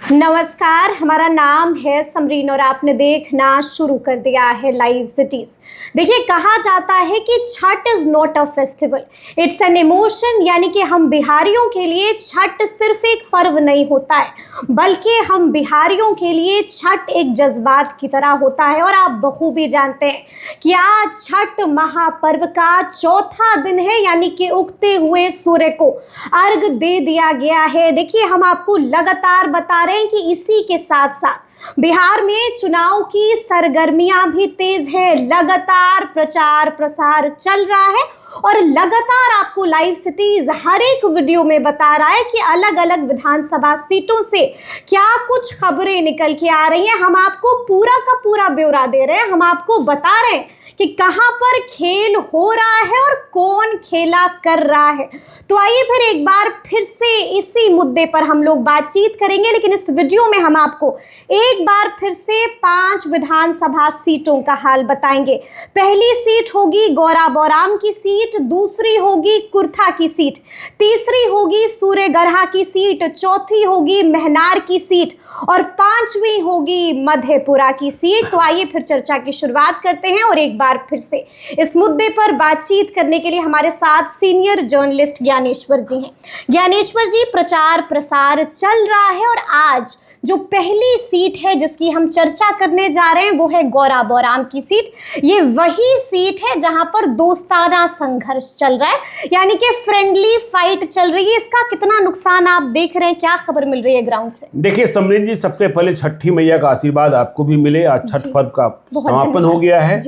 नमस्कार, हमारा नाम है समरीन और आपने देखना शुरू कर दिया है लाइव सिटीज। देखिए, कहा जाता है कि Chhath is not a festival, it's an emotion. यानी कि हम बिहारियों के लिए छठ सिर्फ एक पर्व नहीं होता है, बल्कि हम बिहारियों के लिए छठ एक जज्बात की तरह होता है। और आप बखूबी जानते हैं कि आज छठ महापर्व का चौथा दिन है, यानी कि उगते हुए सूर्य को अर्घ दे दिया गया है। देखिए, हम आपको लगातार बता रहे हैं कि इसी के साथ साथ बिहार में चुनाव की सरगर्मियां भी तेज है। लगातार प्रचार प्रसार चल रहा है और लगातार आपको लाइव सिटीज हर एक वीडियो में बता रहा है कि अलग अलग विधानसभा सीटों से क्या कुछ खबरें निकल के आ रही हैं। हम आपको पूरा का पूरा ब्यौरा दे रहे हैं, हम आपको बता रहे हैं कि कहां पर खेल हो रहा है और कौन खेला कर रहा है। तो आइए फिर एक बार फिर से इसी मुद्दे पर हम लोग बातचीत करेंगे, लेकिन इस वीडियो में हम आपको एक बार फिर से 5 विधानसभा सीटों का हाल बताएंगे। पहली सीट होगी गौराबौराम की सीट, दूसरी होगी कुर्था की सीट, तीसरी होगी सूर्यगढ़ा की सीट, चौथी होगी महनार की सीट और 5वीं होगी मधेपुरा की सीट। तो आइए फिर चर्चा की शुरुआत करते हैं और एक बार फिर से इस मुद्दे पर बातचीत करने के लिए हमारे साथ सीनियर जर्नलिस्ट ज्ञानेश्वर जी हैं। ज्ञानेश्वर जी, प्रचार प्रसार चल रहा है और आज जो पहली सीट है जिसकी हम चर्चा करने जा रहे हैं वो है गौराबौराम की सीट। ये वही सीट है जहां पर दोस्ताना संघर्ष चल रहा है, यानी कि फ्रेंडली फाइट चल रही है। इसका कितना नुकसान आप देख रहे हैं, क्या खबर मिल रही है ग्राउंड से? देखिए समरीन जी, सबसे पहले छठी मैया का आशीर्वाद आपको भी मिले। आज छठ पर्व का समापन हो गया है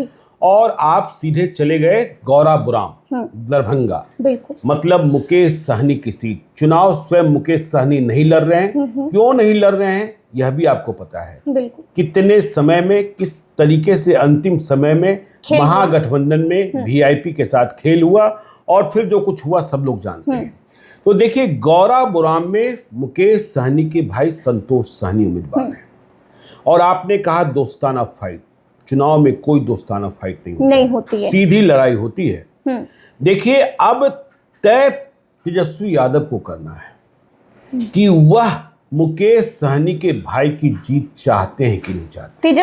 और आप सीधे चले गए गौराबौराम दरभंगा। बिल्कुल, मतलब मुकेश सहनी की सीट। चुनाव स्वयं मुकेश सहनी नहीं लड़ रहे हैं। क्यों नहीं लड़ रहे हैं यह भी आपको पता है। बिल्कुल, कितने समय में, किस तरीके से अंतिम समय में महागठबंधन में वीआईपी के साथ खेल हुआ और फिर जो कुछ हुआ सब लोग जानते हैं। तो देखिए, गौराबौराम में मुकेश सहनी के भाई संतोष सहनी उम्मीदवार हैं और आपने कहा दोस्ताना फाइट। चुनाव में कोई दोस्ताना फाइट नहीं होती है, सीधी लड़ाई होती है। देखिए, अब तय तेजस्वी यादव को करना है कि वह मुकेश सहनी के भाई की जीत चाहते हैं कि नहीं चाहते।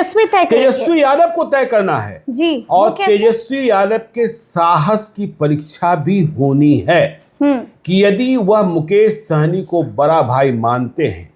तेजस्वी यादव को तय करना है जी। और तेजस्वी यादव के साहस की परीक्षा भी होनी है कि यदि वह मुकेश सहनी को बड़ा भाई मानते हैं,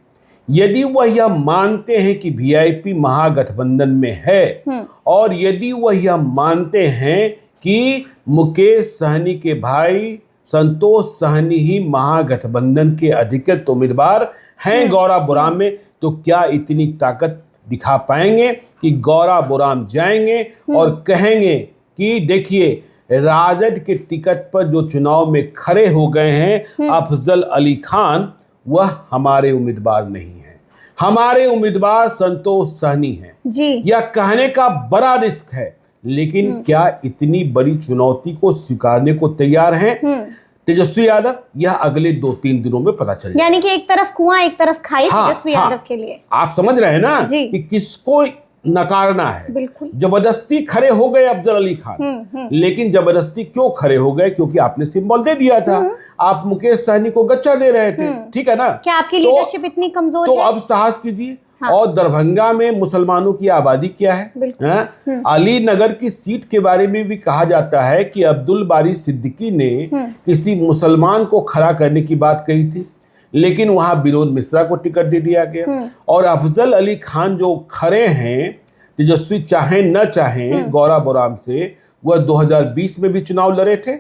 यदि वह यह मानते हैं कि वीआईपी महागठबंधन में है और यदि वह यह मानते हैं कि मुकेश सहनी के भाई संतोष सहनी ही महागठबंधन के अधिकृत उम्मीदवार हैं गौराबौराम में, तो क्या इतनी ताकत दिखा पाएंगे कि गौराबौराम जाएंगे और कहेंगे कि देखिए, राजद के टिकट पर जो चुनाव में खड़े हो गए हैं अफजल अली खान, वह हमारे उम्मीदवार नहीं है, हमारे उम्मीदवार संतोष सहनी हैं जी। यह कहने का बड़ा रिस्क है, लेकिन क्या इतनी बड़ी चुनौती को स्वीकारने को तैयार हैं तेजस्वी यादव? यह अगले 2-3 दिनों में पता चल जाएगा। यानी कि एक तरफ कुआं एक तरफ खाई तेजस्वी यादव के लिए। आप समझ रहे हैं ना कि किसको नकारना है। बिल्कुल, जबरदस्ती खड़े हो गए अफजल अली खान। लेकिन जबरदस्ती क्यों खड़े हो गए? क्योंकि आपने सिंबल दे दिया था, आप मुकेश सहनी को गच्चा दे रहे थे। ठीक है ना? क्या आपकी लीडरशिप इतनी कमजोर है? तो अब साहस कीजिए। और दरभंगा में मुसलमानों की आबादी क्या है? अली नगर की सीट के बारे में भी कहा जाता है कि अब्दुल बारी सिद्दीकी ने किसी मुसलमान को खड़ा करने की बात कही थी, लेकिन वहां विनोद मिश्रा को टिकट दे दिया गया। और अफजल अली खान जो खड़े हैं, तेजस्वी चाहे न चाहें गौराबौराम से, वह 2020 में भी चुनाव लड़े थे।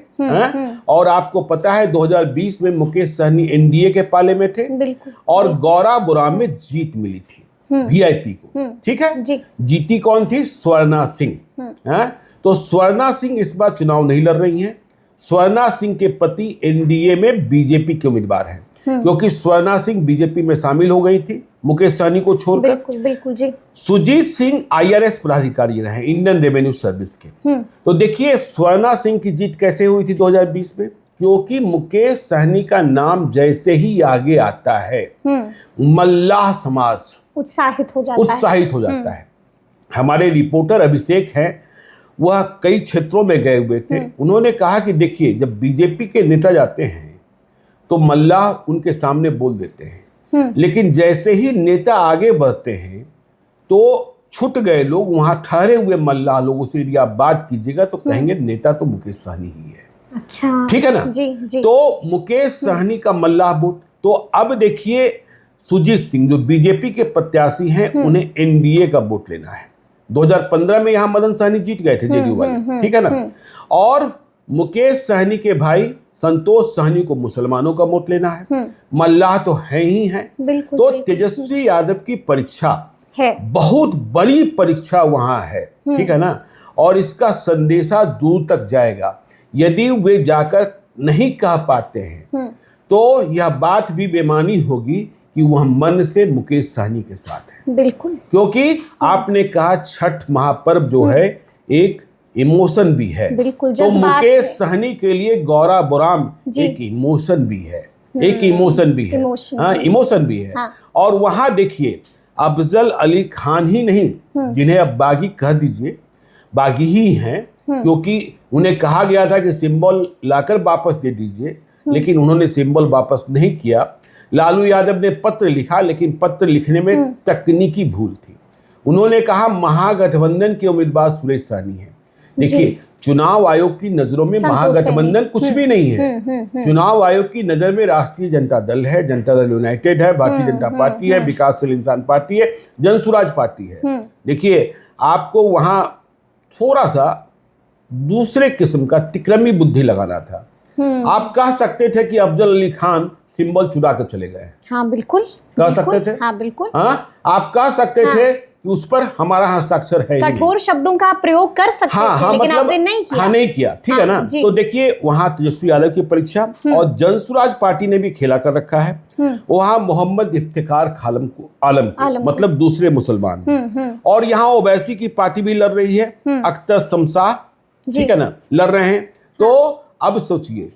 और आपको पता है 2020 में मुकेश सहनी एनडीए के पाले में थे और गौराबौराम में जीत मिली थी वीआईपी को। ठीक है जी। जीती कौन थी? स्वर्णा सिंह। तो स्वर्णा सिंह इस बार चुनाव नहीं लड़ रही हैं। स्वर्णा सिंह के पति एनडीए में बीजेपी के उम्मीदवार हैं, क्योंकि स्वर्णा सिंह बीजेपी में शामिल हो गई थी मुकेश सहनी को छोड़कर। बिल्कुल बिल्कुल जी। सुजीत सिंह आईआरएस पदाधिकारी रहे, इंडियन रेवेन्यू सर्विस के। तो देखिए, स्वर्णा सिंह की जीत कैसे हुई थी 2020 में? क्योंकि मुकेश सहनी का नाम जैसे ही आगे आता है मल्लाह समाज उत्साहित हो जाता है। हमारे रिपोर्टर अभिषेक हैं, वह कई क्षेत्रों में गए हुए थे। उन्होंने कहा कि देखिए, जब बीजेपी के नेता जाते हैं तो मल्लाह उनके सामने बोल देते हैं लेकिन जैसे ही नेता आगे बढ़ते हैं तो छूट गए लोग, वहां ठहरे हुए मल्लाह लोगों से यदि आप बात कीजिएगा तो कहेंगे नेता तो मुकेश सहनी ही है। अच्छा, ठीक है ना? जी जी। तो मुकेश सहनी का मल्लाह वोट। तो अब देखिए सुजीत सिंह जो बीजेपी के प्रत्याशी हैं उन्हें एनडीए का वोट लेना है। 2015 में यहां मदन सहनी जीत गए थे जेडीयू वाले, ठीक है ना? और मुकेश सहनी के भाई संतोष सहनी को मुसलमानों का वोट लेना है। मल्लाह तो है ही है। तो तेजस्वी यादव की परीक्षा है, बहुत बड़ी परीक्षा वहां है, ठीक है ना? और इसका संदेशा दूर तक जाएगा। यदि वे जाकर नहीं कह पाते हैं तो यह बात भी बेमानी होगी कि वह मन से मुकेश सहनी के साथ है। बिल्कुल, क्योंकि आपने कहा छठ महापर्व जो है एक इमोशन भी है। बिल्कुल, तो मुकेश सहनी के लिए गौरा बुराम एक इमोशन भी है, एक इमोशन भी है, हाँ इमोशन भी है। हाँ। और वहां देखिए अफजल अली खान ही नहीं, जिन्हें अब बागी कह दीजिए, बागी ही हैं, क्योंकि उन्हें कहा गया था कि सिंबल लाकर वापस दे दीजिए, लेकिन उन्होंने सिंबल वापस नहीं किया। लालू यादव ने पत्र लिखा, लेकिन पत्र लिखने में तकनीकी भूल थी। उन्होंने कहा महागठबंधन के उम्मीदवार सुरेश सहनी है। देखिए चुनाव आयोग की नजरों में महागठबंधन कुछ भी नहीं है। चुनाव आयोग की नजर में राष्ट्रीय जनता दल है, जनता दल यूनाइटेड है, भारतीय जनता पार्टी है, विकासशील इंसान पार्टी है, जनसुराज पार्टी है। देखिए आपको वहां थोड़ा सा दूसरे किस्म का तिक्रमी बुद्धि लगाना था। आप कह सकते थे कि अफजल अली खान सिंबल चुरा कर चले गए। हाँ बिल्कुल, कह सकते थे। हाँ बिल्कुल, हाँ आप कह सकते थे कि उस पर हमारा हस्ताक्षर है। कठोर शब्दों का प्रयोग कर सकते थे, लेकिन मतलब आपने नहीं किया। हाँ नहीं किया, ठीक है ना? तो देखिए वहां तेजस्वी यादव की परीक्षा, और जनसुराज पार्टी ने भी खेला कर रखा है। वहां मोहम्मद इफ्तिकार आलम मतलब दूसरे मुसलमान, और यहाँ ओवैसी की पार्टी भी लड़ रही है, अख्तर शमशाह, ठीक है ना, लड़ रहे हैं। तो अब सोचिए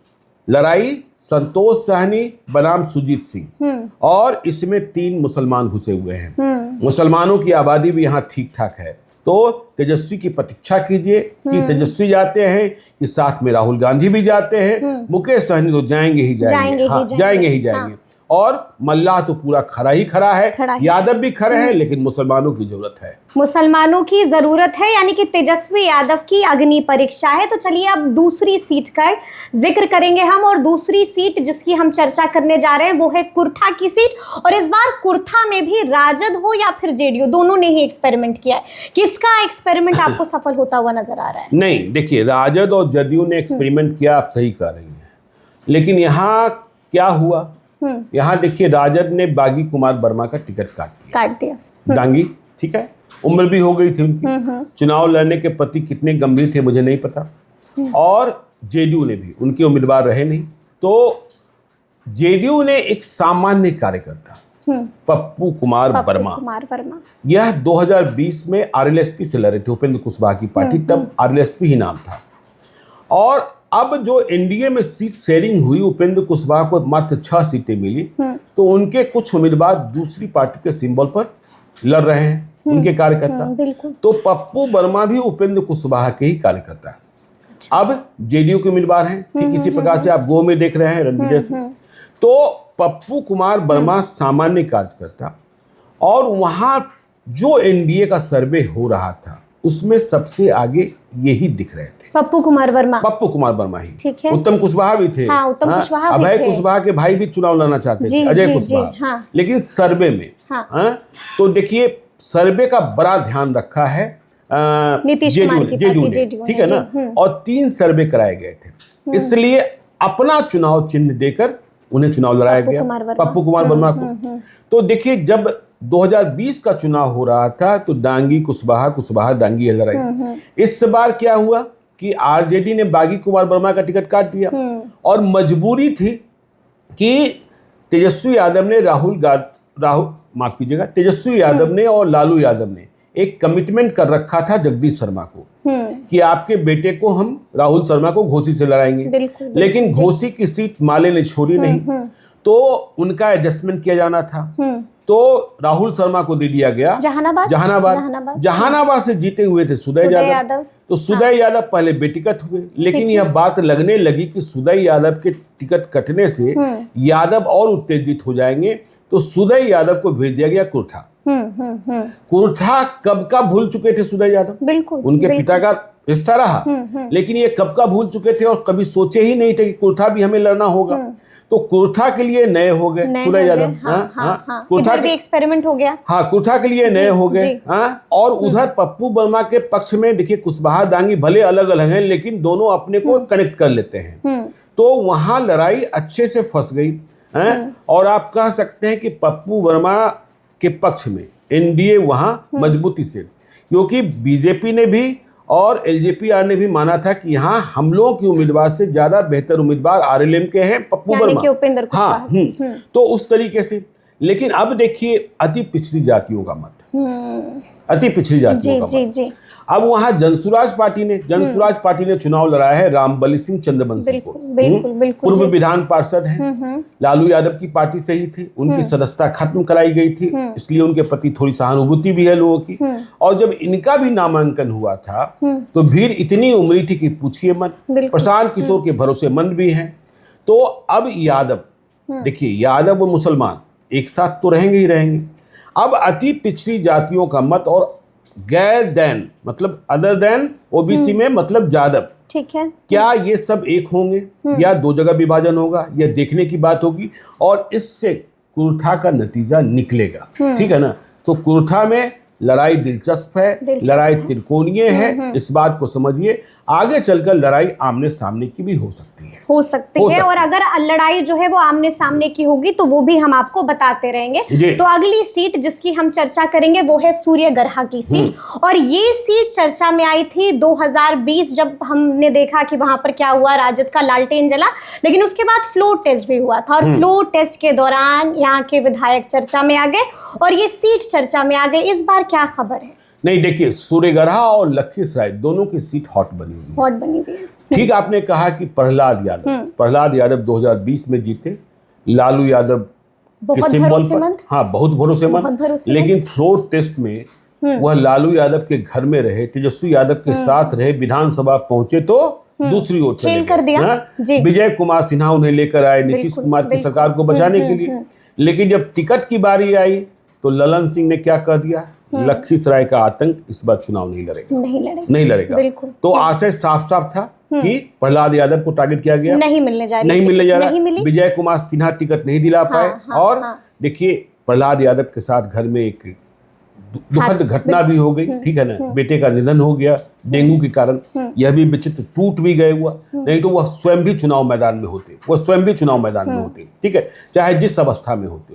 लड़ाई संतोष सहनी बनाम सुजीत सिंह, और इसमें 3 मुसलमान घुसे हुए हैं। मुसलमानों की आबादी भी यहाँ ठीक ठाक है। तो तेजस्वी की प्रतीक्षा कीजिए कि तेजस्वी जाते हैं कि साथ में राहुल गांधी भी जाते हैं, मुकेश सहनी तो जाएंगे ही जाएंगे, हाँ जाएंगे ही जाएंगे। और मल्लाह तो पूरा खड़ा ही खड़ा है, यादव भी खड़े हैं, लेकिन मुसलमानों की जरूरत है, मुसलमानों की जरूरत है, यानी कि तेजस्वी यादव की अग्नि परीक्षा है। तो चलिए अब दूसरी सीट का जिक्र करेंगे हम, और दूसरी सीट जिसकी हम चर्चा करने जा रहे हैं वो है कुर्था की सीट। और इस बार कुर्था में भी राजद हो या फिर जेडीयू, दोनों ने ही एक्सपेरिमेंट किया है। किसका एक्सपेरिमेंट आपको सफल होता हुआ नजर आ रहा है? नहीं देखिए राजद और जदयू ने एक्सपेरिमेंट किया, आप सही कह रही हैं, लेकिन यहाँ क्या हुआ? यहाँ देखिए राजद ने बागी कुमार वर्मा का टिकट काट दिया। डांगी, ठीक है, उम्र भी हो गई थी उनकी, चुनाव लड़ने के प्रति कितने गंभीर थे मुझे नहीं पता। और जेडीयू ने भी, उनके उम्मीदवार रहे नहीं। तो जेडीयू ने एक सामान्य कार्यकर्ता पप्पू कुमार वर्मा, यह 2020 में आरएलएसपी से लड़े थे, उपेंद्र कुशवाहा की पार्टी, तब आरएलएसपी ही नाम था। और अब जो एनडीए में सीट शेयरिंग हुई, उपेंद्र कुशवाहा को मात्र 6 सीटें मिली, तो उनके कुछ उम्मीदवार दूसरी पार्टी के सिंबल पर लड़ रहे हैं, उनके कार्यकर्ता। तो पप्पू वर्मा भी उपेंद्र कुशवाहा के ही कार्यकर्ता है। अब जेडीयू के उम्मीदवार हैं, ठीक इसी प्रकार से आप गो में देख रहे हैं रणविजय सिंह। तो पप्पू कुमार वर्मा सामान्य कार्यकर्ता, और वहां जो एनडीए का सर्वे हो रहा था उसमें सबसे आगे यही दिख रहे थे, पप्पू कुमार वर्मा ही। ठीक है, उत्तम कुशवाहा भी थे, हाँ, उत्तम कुशवाहा भी अभय कुशवाहा के भाई भी चुनाव लड़ना चाहते थे, अजय कुशवाहा, हाँ। लेकिन सर्वे में, हाँ। तो देखिए सर्वे का बड़ा ध्यान रखा है जेडीयू ने, ठीक है ना, और 3 सर्वे कराए गए थे, इसलिए अपना चुनाव चिन्ह देकर उन्हें चुनाव लड़ाया गया, पप्पू कुमार वर्मा को। तो देखिए जब 2020 का चुनाव हो रहा था तो डांगी कुशवाहा डांगी लड़ाई। इस बार क्या हुआ कि आरजेडी ने बागी कुमार वर्मा का टिकट काट दिया, और मजबूरी थी कि तेजस्वी यादव ने और लालू यादव ने एक कमिटमेंट कर रखा था जगदीश शर्मा को कि आपके बेटे को हम राहुल शर्मा को घोसी से लड़ाएंगे, लेकिन घोसी की सीट माले ने छोड़ी नहीं, तो उनका एडजस्टमेंट किया जाना था। तो राहुल शर्मा को दे दिया गया जहानाबाद से जीते हुए थे सुदय यादव। तो सुदय यादव पहले बेटिकट हुए, लेकिन यह बात लगने लगी कि सुदय यादव के टिकट कटने से यादव और उत्तेजित हो जाएंगे, तो सुदय यादव को भेज दिया गया कुर्था। कुर्था कब का भूल चुके थे सुदय यादव, बिल्कुल उनके पिता का रिश्ता रहा, लेकिन ये कब का भूल चुके थे और कभी सोचे ही नहीं थे कि कुर्था भी हमें लड़ना होगा। तो कुर्था के लिए नए हो गए सुदय यादव। कुर्था भी एक्सपेरिमेंट हो गया। हाँ, कुर्था के लिए नए हो गए। और उधर पप्पू वर्मा के पक्ष में देखिए कुशवाहा डांगी भले अलग अलग हैं, लेकिन दोनों अपने को कनेक्ट कर लेते हैं। तो वहां लड़ाई अच्छे से फंस गई। और आप कह सकते हैं कि पप्पू वर्मा के पक्ष में एनडीए वहां मजबूती से, क्योंकि बीजेपी ने भी और एलजेपीआर ने भी माना था कि यहाँ हम लोगों की उम्मीदवार से ज्यादा बेहतर उम्मीदवार आरएलएम के हैं पप्पू वर्मा। हाँ, तो उस तरीके से। लेकिन अब देखिए अति पिछड़ी जातियों का मत, अति पिछड़ी जातियों का मत। अब वहां जनसुराज पार्टी ने चुनाव लड़ाया है रामबली सिंह चंद्रवंशी को। पूर्व विधान पार्षद हैं, लालू यादव की पार्टी से ही थे, उनकी सदस्यता खत्म कराई गई थी, इसलिए उनके प्रति थोड़ी सहानुभूति भी है लोगों की। और जब इनका भी नामांकन हुआ था तो भीड़ इतनी उमड़ी थी कि पूछिए मत। प्रशांत किशोर के भरोसेमंद भी हैं। तो अब यादव, देखिए यादव और मुसलमान एक साथ तो रहेंगे ही रहेंगे। अब अति पिछड़ी जातियों का मत और गैर दैन मतलब अदर देन ओबीसी में मतलब यादव, ठीक है, क्या ये सब एक होंगे या दो जगह विभाजन होगा, यह देखने की बात होगी। और इससे कुर्था का नतीजा निकलेगा, ठीक है ना। तो कुर्था में लड़ाई दिलचस्प है, लड़ाई त्रिकोणीय है, इस बात को समझिए। आगे चलकर लड़ाई आमने सामने की भी हो सकती है, और अगर लड़ाई जो है वो आमने सामने की होगी तो वो भी हम आपको बताते रहेंगे। तो अगली सीट जिसकी हम चर्चा करेंगे वो है सूर्यगढ़ा की सीट। और ये सीट चर्चा में आई थी 2020, जब हमने देखा कि वहां पर क्या हुआ, राजद का लालटेन जला। लेकिन उसके बाद फ्लोर टेस्ट भी हुआ था, और फ्लोर टेस्ट के दौरान यहाँ के विधायक चर्चा में आ गए और ये सीट चर्चा में आ गई। इस बार क्या खबर है? नहीं, देखिए सूर्यगढ़ा और लखीसराय दोनों की सीट हॉट बनी हुई है। ठीक, आपने कहा कि प्रहलाद यादव 2020 में जीते, लालू यादव के सिंबल पर, हाँ बहुत भरोसेमंद। लेकिन फ्लोर टेस्ट में वह लालू यादव के घर में रहे, तेजस्वी यादव के साथ रहे, विधानसभा पहुंचे तो दूसरी ओर चले गए। विजय कुमार सिन्हा उन्हें लेकर आए नीतीश कुमार की सरकार को बचाने के लिए। लेकिन जब टिकट की बारी आई तो ललन सिंह ने क्या कह दिया, लखीसराय का आतंक इस बार चुनाव नहीं लड़ेगा। तो आशय साफ साफ था कि प्रहलाद यादव को टारगेट किया गया, नहीं मिलने जा रहा। विजय कुमार सिन्हा टिकट नहीं दिला पाए। और देखिए प्रहलाद यादव के साथ घर में एक दुखद घटना भी हो गई, ठीक है ना, बेटे का निधन हो गया डेंगू के कारण। यह भी विचित्र, टूट भी गए हुआ, नहीं तो वह स्वयं भी चुनाव मैदान में होते, ठीक है, चाहे जिस अवस्था में होते।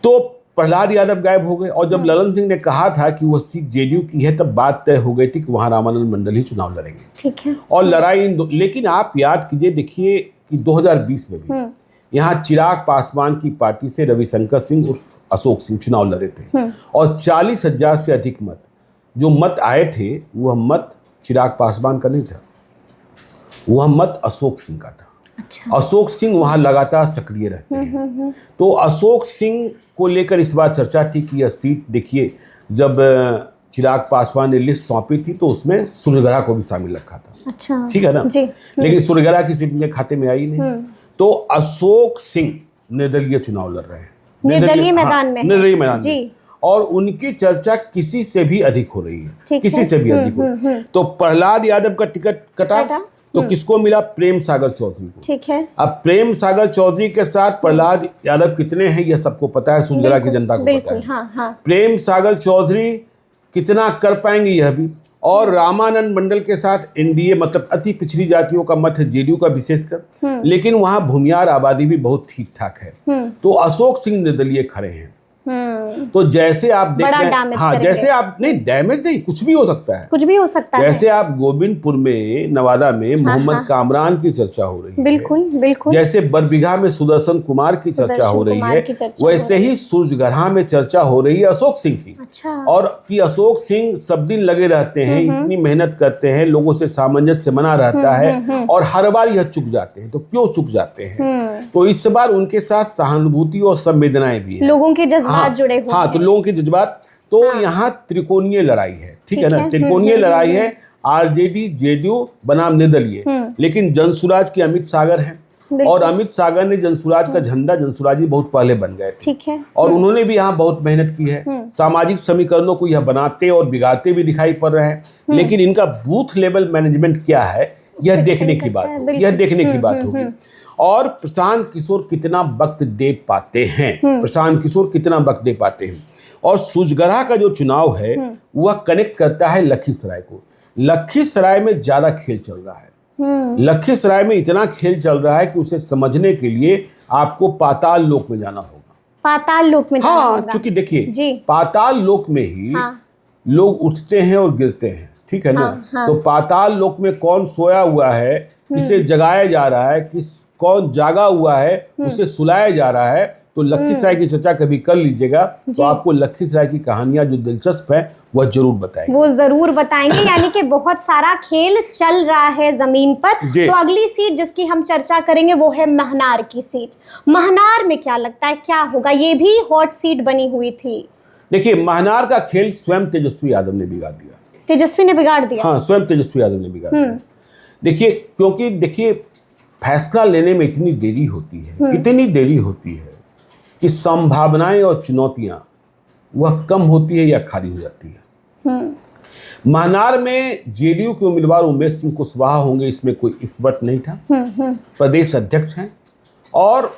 तो प्रहलाद यादव गायब हो गए। और जब ललन सिंह ने कहा था कि वह सीट जेडीयू की है, तब बात तय हो गई थी कि वहां रामानंद मंडल ही चुनाव लड़ेंगे, ठीक है। और लड़ाई लेकिन आप याद कीजिए, देखिए कि 2020 में भी यहाँ चिराग पासवान की पार्टी से रविशंकर सिंह उर्फ अशोक सिंह चुनाव लड़े थे। और 40,000 से अधिक जो मत आए थे, वह मत चिराग पासवान का नहीं था, वह मत अशोक सिंह का था। अच्छा। अशोक सिंह वहां लगातार सक्रिय रहते हैं। तो अशोक सिंह को लेकर इस बार चर्चा थी कि यह सीट, देखिए जब चिराग पासवान ने लिस्ट सौंपी थी तो उसमें सूर्यगढ़ा को भी शामिल रखा था, अच्छा, ठीक है ना। लेकिन सूर्यगढ़ा की सीट उनके खाते में आई नहीं। तो अशोक सिंह निर्दलीय चुनाव लड़ रहे हैं, निर्दलीय मैदान में, और उनकी चर्चा किसी से भी अधिक हो रही है, किसी से भी अधिक हो। तो प्रहलाद यादव का टिकट कटा तो किसको मिला? प्रेम सागर चौधरी को, ठीक है। अब प्रेम सागर चौधरी के साथ प्रहलाद यादव कितने हैं यह सबको पता है, सूर्यगढ़ा की जनता को पता है। हाँ। प्रेम सागर चौधरी कितना कर पाएंगे यह भी। और रामानंद मंडल के साथ एनडीए मतलब अति पिछड़ी जातियों का मत है, जेडीयू का विशेषकर, लेकिन वहां भूमियार आबादी भी बहुत ठीक ठाक है। तो अशोक सिंह निर्दलीय खड़े हैं। तो जैसे आप देख रहे हैं, हाँ, जैसे आप नहीं, डैमेज नहीं, कुछ भी हो सकता है, जैसे आप गोविंदपुर में, नवादा में मोहम्मद कामरान की चर्चा हो रही है, बिल्कुल, जैसे बरबीघा में सुदर्शन कुमार की चर्चा हो रही है, वैसे ही सूर्यगढ़ा में चर्चा हो रही है अशोक सिंह की। अच्छा। और कि अशोक सिंह सब दिन लगे रहते हैं, इतनी मेहनत करते हैं, लोगों से सामंजस्य बना रहता है, और हर बार यह चुक जाते हैं। तो क्यों चुक जाते हैं? तो इस बार उनके साथ सहानुभूति और संवेदनाएं भी है, लोगों के जज्बात जज्बात जुड़े हुए हाँ, हैं। तो लोगों के जज्बात, तो यहाँ त्रिकोणीय लड़ाई है, ठीक है ना, त्रिकोणीय लड़ाई है, आरजेडी जेडीयू बनाम निर्दलीय, लेकिन जनसुराज के अमित सागर हैं, और अमित सागर ने जनसुराज का झंडा, जनसुराजी बहुत पहले बन गए थे, ठीक है, और उन्होंने भी यहाँ बहुत मेहनत की है, सामाजिक समीकरणों को यह बनाते और बिगाड़ते भी दिखाई पड़ रहे हैं, लेकिन इनका बूथ लेवल मैनेजमेंट क्या है, यह देखने की बात होगी, यह देखने की बात होगी। और प्रशांत किशोर कितना वक्त दे पाते हैं, प्रशांत किशोर कितना वक्त दे पाते हैं। और सुजगरा का जो चुनाव है वह कनेक्ट करता है लखीसराय को। लखीसराय में ज्यादा खेल चल रहा है, लखीसराय में इतना खेल चल रहा है कि उसे समझने के लिए आपको पाताल लोक में जाना होगा। पाताल लोक में जाना हाँ, होगा। क्योंकि देखिए जी। पाताल लोक में ही लोग उठते हैं और गिरते हैं, ठीक है ना। तो पाताल लोक में कौन सोया हुआ है, किसे जगाया जा रहा है, कौन जागा हुआ है, उसे सुलाया जा रहा है। तो लखीसराय की चर्चा कभी कर लीजिएगा, तो आपको लखीसराय की कहानियां जो दिलचस्प है वह जरूर बताएंगे, वो जरूर बताएंगे। यानी कि बहुत सारा खेल चल रहा है जमीन पर। तो अगली सीट जिसकी हम चर्चा करेंगे वो है महनार की सीट। महनार में क्या लगता है क्या होगा, ये भी हॉट सीट बनी हुई थी। देखिए महनार का खेल स्वयं तेजस्वी यादव ने बिगाड़ दिया। तेजस्वी ने बिगाड़ दिया? हाँ, स्वयं तेजस्वी यादव ने बिगाड़ दिया। देखिए, क्योंकि देखिए फैसला लेने में इतनी देरी होती है, इतनी देरी होती है कि संभावनाएं और चुनौतियां वह कम होती है या खाली हो जाती है। महनार में जेडीयू के उम्मीदवार उमेश सिंह कुशवाहा होंगे, इसमें कोई इफ्वट नहीं था। प्रदेश अध्यक्ष हैं और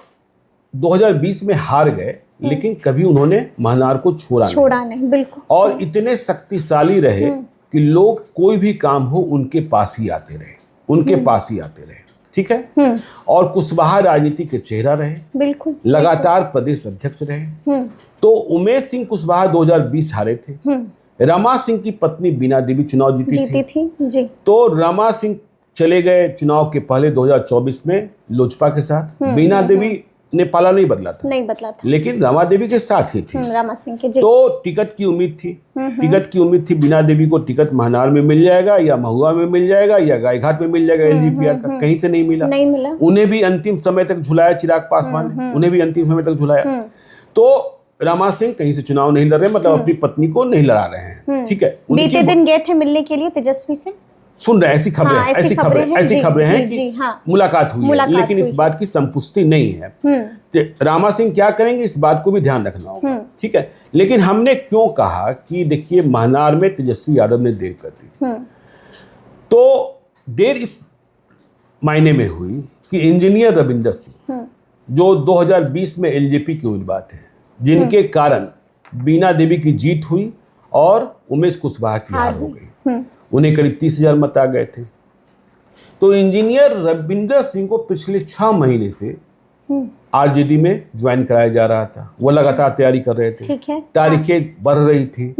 2020 में हार गए, लेकिन कभी उन्होंने महनार को छोड़ा नहीं, बिल्कुल। और इतने शक्तिशाली रहे कि लोग कोई भी काम हो उनके पास ही आते रहे, उनके पास ही आते रहे, ठीक है। और कुशवाहा राजनीति के चेहरा रहे, बिल्कुल, लगातार प्रदेश अध्यक्ष रहे। तो उमेश सिंह कुशवाहा 2020 हारे थे। रमा सिंह की पत्नी बीना देवी चुनाव जीती थी जी। तो रमा सिंह चले गए चुनाव के पहले 2024 में लोजपा के साथ। बीना देवी ने पाला नहीं बदला था, लेकिन रमा देवी के साथ ही थी, रमा सिंह के। तो टिकट की उम्मीद थी, बीना देवी को टिकट महनार में मिल जाएगा या महुआ में मिल जाएगा या गायघाट में मिल जाएगा, एलजीपीआर का कहीं से नहीं मिला। उन्हें भी अंतिम समय तक झुलाया चिराग पासवान ने, उन्हें भी अंतिम समय तक झुलाया। तो रमा सिंह कहीं से चुनाव नहीं लड़ रहे, मतलब अपनी पत्नी को नहीं लड़ा रहे हैं, ठीक है। बीते दिन गए थे मिलने के लिए तेजस्वी से, सुन रहे, ऐसी खबरें हैं कि मुलाकात हुई है, लेकिन इस बात की संपुष्टि नहीं है। रामा सिंह क्या करेंगे इस बात को भी ध्यान रखना होगा, ठीक है। लेकिन हमने क्यों कहा कि देखिए महनार में तेजस्वी यादव ने देर कर दी, तो देर इस मायने में हुई कि इंजीनियर रविंदर सिंह जो 2020 में एलजेपी के उम्मीदवार थे, जिनके कारण बीना देवी की जीत हुई और उमेश कुशवाहा की हार हो गई, उन्हें करीब 30,000 मत आ गए थे। तो इंजीनियर रविंदर सिंह को पिछले 6 महीने से आरजेडी में ज्वाइन कराया जा रहा था। वो लगातार तैयारी कर रहे थे, तारीखें बढ़ रही थी,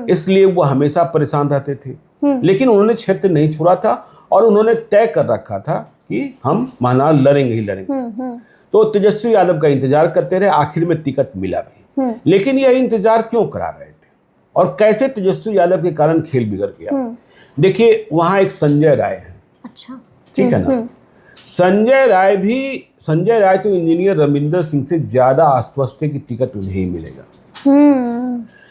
इसलिए वो हमेशा परेशान रहते थे। लेकिन उन्होंने क्षेत्र नहीं छोड़ा था और उन्होंने तय कर रखा था कि हम महनार लड़ेंगे ही लड़ेंगे। तो तेजस्वी यादव का इंतजार करते रहे, आखिर में टिकट मिला भी। लेकिन यह इंतजार क्यों करा रहे थे और कैसे तेजस्वी यादव के कारण खेल बिगड़ गया? देखिए वहां एक संजय राय है, अच्छा, ठीक है ना। संजय राय तो इंजीनियर रविंदर सिंह से ज्यादा आश्वस्त थे कि टिकट उन्हें ही मिलेगा।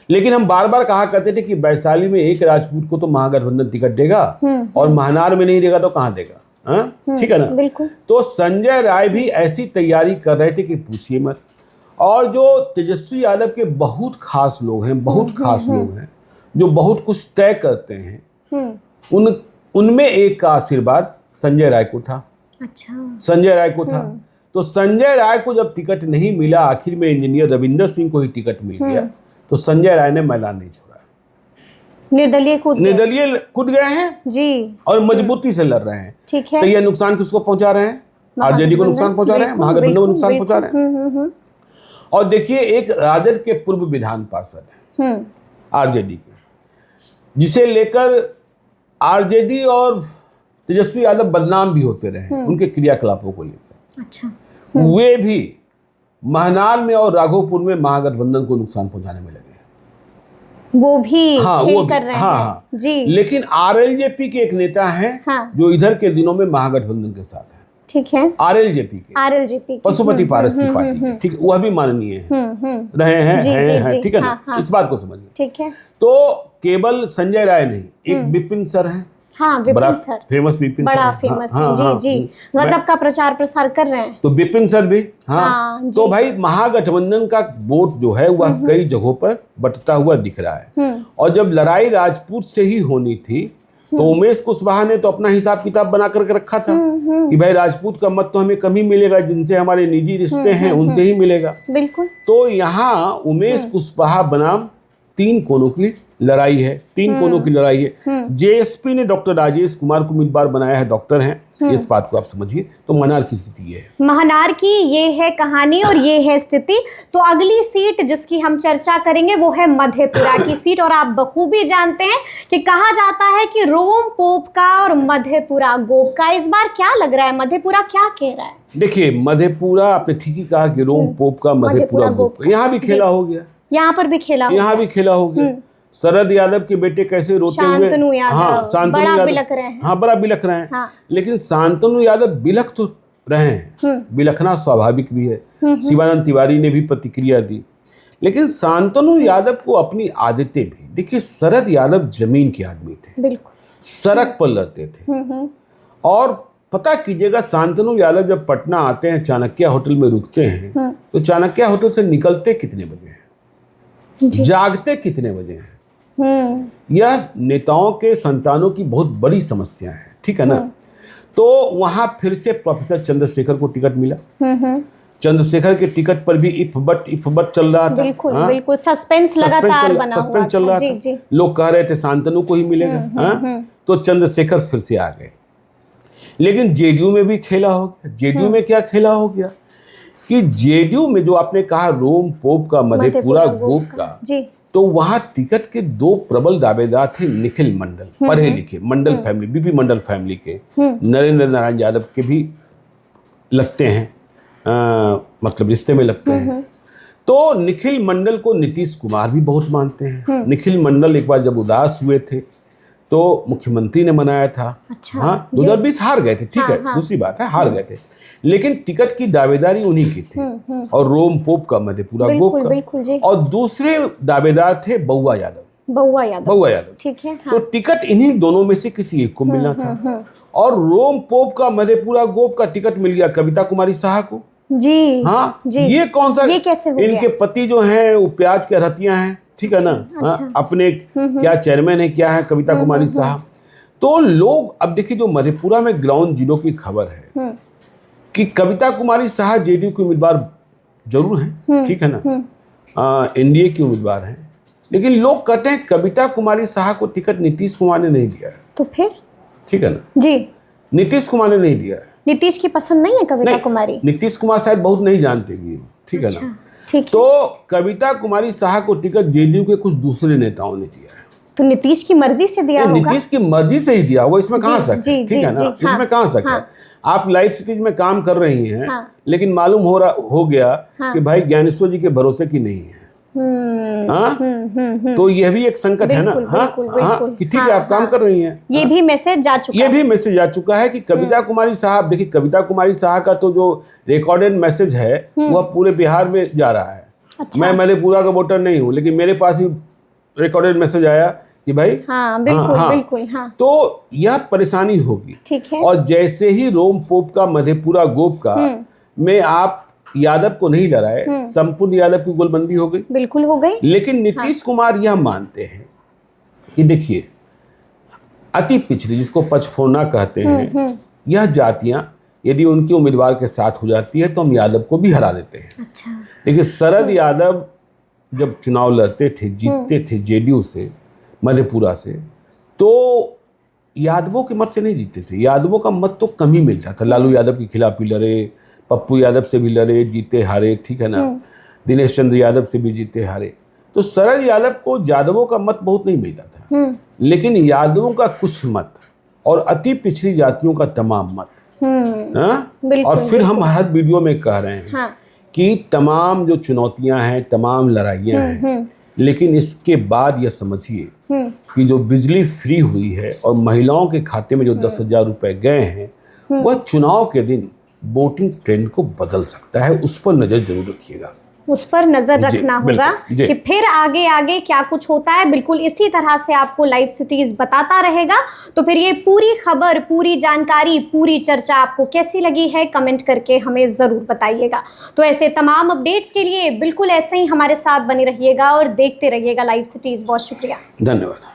लेकिन हम बार बार कहा करते थे कि वैशाली में एक राजपूत को तो महागठबंधन टिकट देगा और महनार में नहीं देगा तो कहाँ देगा, ठीक है ना। तो संजय राय भी ऐसी तैयारी कर रहे थे कि पूछिए मत। और जो तेजस्वी यादव के बहुत खास लोग हैं, जो बहुत कुछ तय करते हैं, उनमें एक का आशीर्वाद संजय राय को था। अच्छा, संजय राय को था। तो संजय राय को जब टिकट नहीं मिला, आखिर में इंजीनियर रविंदर सिंह को ही टिकट मिल गया, तो संजय राय ने मैदान नहीं छोड़ा, निर्दलीय कूद गए हैं जी, और मजबूती से लड़ रहे हैं, ठीक है। तो यह नुकसान किसको पहुंचा रहे हैं? आरजेडी को नुकसान पहुंचा रहे हैं, महागठबंधन को नुकसान पहुंचा रहे हैं। और देखिए एक राजद के पूर्व विधान पार्षद हैं आरजेडी के, जिसे लेकर आरजेडी और तेजस्वी यादव बदनाम भी होते रहे उनके क्रियाकलापों को लेकर। अच्छा, वे भी महनार में और राघोपुर में महागठबंधन को नुकसान पहुंचाने में लगे, वो भी खेल कर रहे हैं जी। लेकिन आरएलजेपी के एक नेता हैं जो इधर के दिनों में महागठबंधन के साथ हैं, ठीक है। आरएलजेपी के, आरएलजेपी पशुपति पारस की पार्टी के, ठीक है, वह भी माननीय है, रहे हैं, हैं, ठीक है ना, इस बात को समझिए। ठीक है। तो केवल संजय राय नहीं, एक विपिन सर हैं, हाँ, बड़ा विपिन सर, फेमस विपिन बड़ा सर, फेमस हाँ, है, हाँ, जी जी, गजब का प्रचार प्रसार कर रहे हैं। तो विपिन सर भी, हाँ, हाँ, तो भाई महागठबंधन का वोट जो है वह कई जगहों पर बंटता हुआ दिख रहा है। और जब लड़ाई राजपूत से ही होनी थी तो उमेश कुशवाहा ने तो अपना हिसाब किताब बना करके रखा था कि भाई राजपूत का मत तो हमें कम ही मिलेगा, जिनसे हमारे निजी रिश्ते हैं उनसे ही मिलेगा। बिल्कुल। तो यहाँ उमेश कुशवाहा बनाम 3 कोनों की लड़ाई है, 3 कोनों की लड़ाई है। जेएसपी ने डॉक्टर राजेश कुमार को उम्मीदवार बनाया है, डॉक्टर हैं, इस बात को आप समझिए। तो मनार की स्थिति है, महानार की ये है कहानी और ये है स्थिति। तो अगली सीट जिसकी हम चर्चा करेंगे वो है मधेपुरा की सीट। और आप बखूबी जानते हैं कि कहा जाता है कि रोम पोप का और मधेपुरा गोप का। इस बार क्या लग रहा है, मधेपुरा क्या कह रहा है? देखिए मधेपुरा, आपने ठीक ही कहा कि रोम पोप का, मधेपुरा गोप का, यहाँ भी खेला हो गया, यहाँ पर भी खेला, यहाँ भी खेला हो गया। शरद यादव के बेटे कैसे रोते हुए, हाँ, शांतनु बड़ा यादव बिलख रहे हैं, हाँ, बड़ा बिलख रहे हैं। हाँ। लेकिन शांतनु यादव बिलख तो रहे हैं, बिलखना स्वाभाविक भी है। शिवानंद तिवारी ने भी प्रतिक्रिया दी। लेकिन शांतनु यादव को अपनी आदतें भी, देखिए शरद यादव जमीन के आदमी थे, बिल्कुल सड़क पर लड़ते थे। और पता कीजिएगा, शांतनु यादव जब पटना आते हैं, चाणक्य होटल में रुकते हैं, तो चाणक्य होटल से निकलते कितने बजे हैं, जागते कितने बजे हैं, यह नेताओं के संतानों की बहुत बड़ी समस्या है, ठीक है ना। तो वहां फिर से प्रोफेसर चंद्रशेखर को टिकट मिला। चंद्रशेखर के टिकट पर भी इफ बट चल रहा था, बिल्कुल, बिल्कुल सस्पेंस लगातार बना हुआ सस्पेंस चल रहा था। लोग कह रहे थे शांतनु को ही मिलेगा, तो चंद्रशेखर फिर से आ गए। लेकिन जेडीयू में भी खेला हो गया। जेडीयू में क्या खेला हो गया कि जेडीयू में जो आपने कहा रोम पोप का, मधेपुरा गोप का, तो वहां टिकट के 2 प्रबल दावेदार थे। निखिल मंडल, पढ़े लिखे, मंडल फैमिली, बीपी मंडल फैमिली के, नरेंद्र नारायण यादव के भी लगते हैं, मतलब रिश्ते में लगते हैं। तो निखिल मंडल को नीतीश कुमार भी बहुत मानते हैं। निखिल मंडल एक बार जब उदास हुए थे तो मुख्यमंत्री ने मनाया था। अच्छा, हाँ, 2020 हार गए थे, ठीक है, दूसरी बात है, हार गए थे, लेकिन टिकट की दावेदारी उन्हीं की थी। और रोम पोप का, मधेपुरा गोप का, और दूसरे दावेदार थे बउआ यादव, ठीक है। हाँ। तो टिकट इन्हीं दोनों में से किसी एक को मिलना था। और रोम पोप का, मधेपुरा गोप का टिकट मिल गया कविता कुमारी शाह को। जी, हाँ, जी, ये कौन सा, ये कैसे हो इनके गया? पति जो हैं वो प्याज के हथियां हैं, ठीक है ना। अच्छा। अपने क्या चेयरमैन है, क्या है, कविता कुमारी शाह। तो लोग, अब देखिए जो मधेपुरा में ग्राउंड जीरो की खबर है कि कविता कुमारी शाह जेडीयू की उम्मीदवार जरूर हैं, ठीक है ना, एनडीए की उम्मीदवार हैं, लेकिन लोग कहते हैं कविता कुमारी शाह को टिकट नीतीश कुमार ने नहीं दिया है। तो फिर, ठीक है ना जी, नीतीश कुमार ने नहीं दिया है। नीतीश की पसंद नहीं है कविता कुमारी? नीतीश कुमार शायद बहुत नहीं जानते भी, ठीक है ना। ठीक। तो कविता कुमारी शाह को टिकट जेडीयू के कुछ दूसरे नेताओं ने दिया है। तो नीतीश की मर्जी से दिया होगा? नीतीश की मर्जी से ही दिया होगा, इसमें कहाँ शक है, ठीक है ना, इसमें कहाँ शक है। आप लाइफ सिटीज में काम कर रही हैं, लेकिन मालूम हो गया कि भाई ज्ञानेश्वर जी के भरोसे की नहीं है। तो यह भी एक संकट है ना, हाँ, कि ठीक है आप काम कर रही हैं। ये भी मैसेज जा चुका है, ये भी मैसेज जा चुका है कि कविता कुमारी साहब, देखिए कविता कुमारी शाह का तो जो रिकॉर्डेड मैसेज है वह पूरे बिहार में जा रहा है। अच्छा। मैं मधेपुरा का वोटर नहीं हूँ, लेकिन मेरे पास ही रिकॉर्डेड मैसेज आया कि भाई, हाँ, बिल्कुल, हाँ, बिल्कुल, हाँ। तो यह परेशानी होगी, ठीक है। और जैसे ही रोम पोप का, मधेपुरा गोप का में आप यादव को नहीं लड़ाए, संपूर्ण यादव की गोलबंदी हो गई, बिल्कुल हो गई। लेकिन नीतीश कुमार यह मानते हैं कि देखिए अति पिछड़ी, जिसको पचफोरना कहते हैं, यह जातियां यदि उनके उम्मीदवार के साथ हो जाती है तो हम यादव को भी हरा देते हैं। अच्छा। देखिए शरद यादव जब चुनाव लड़ते थे, जीतते थे जेडीयू से, मधेपुरा से, तो यादवों के मत से नहीं जीतते थे। यादवों का मत तो कम ही मिलता था। लालू यादव के खिलाफ भी लड़े, पप्पू यादव से भी लड़े, जीते हारे, ठीक है ना, दिनेश चंद्र यादव से भी जीते हारे। तो शरद यादव को यादवों का मत बहुत नहीं मिलता था, लेकिन यादवों का कुछ मत और अति पिछड़ी जातियों का तमाम मत, और फिर हम हर वीडियो में कह रहे हैं कि तमाम जो चुनौतियां हैं, तमाम लड़ाइयां हैं, लेकिन इसके बाद यह समझिए कि जो बिजली फ्री हुई है और महिलाओं के खाते में जो 10,000 रुपए गए हैं, वह चुनाव के दिन वोटिंग ट्रेंड को बदल सकता है। उस पर नजर जरूर रखिएगा, उस पर नजर रखना होगा जी। कि फिर आगे आगे क्या कुछ होता है। बिल्कुल इसी तरह से आपको लाइव सिटीज बताता रहेगा। तो फिर ये पूरी खबर, पूरी जानकारी, पूरी चर्चा आपको कैसी लगी है, कमेंट करके हमें जरूर बताइएगा। तो ऐसे तमाम अपडेट्स के लिए बिल्कुल ऐसे ही हमारे साथ बने रहिएगा और देखते रहिएगा लाइव सिटीज। बहुत शुक्रिया, धन्यवाद।